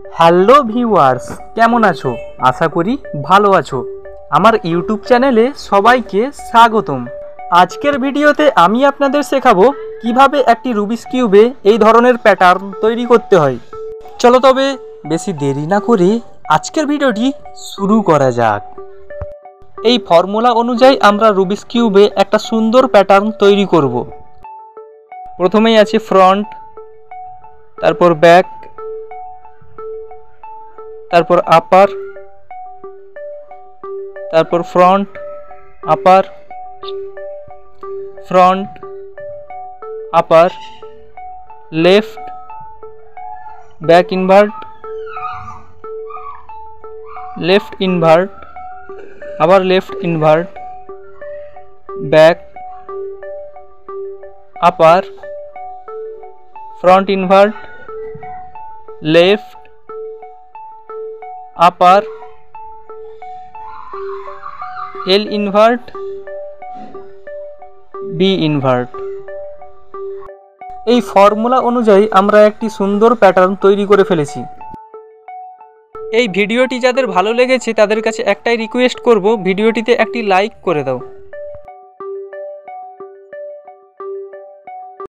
Hello viewers, কেমন আছো? আশা করি ভালো আছো। আমার ইউটিউব চ্যানেলে সবাইকে স্বাগতম। আজকের ভিডিওতে আমি আপনাদের শেখাবো কিভাবে একটি রুবিক্স কিউবে এই ধরনের প্যাটার্ন তৈরি করতে হয়। চলো তবে বেশি দেরি না করে আজকের ভিডিওটি শুরু করা যাক। এই ফর্মুলা অনুযায়ী আমরা রুবিক্স কিউবে একটা সুন্দর প্যাটার্ন তৈরি করব। প্রথমেই আছে ফ্রন্ট, তারপর ব্যাক, তারপর আপার, তারপর front, upper, front, upper, left, back invert, left invert, আবার left invert, back, upper, front invert, left, upper, L invert, B invert. এই ফর্মুলা অনুযায়ী আমরা একটি সুন্দর প্যাটার্ন তৈরি করে ফেলেছি। এই ভিডিওটি যাদের ভালো লেগেছে তাদের কাছে একটাই রিকোয়েস্ট করব, ভিডিওটিতে একটি লাইক করে দাও।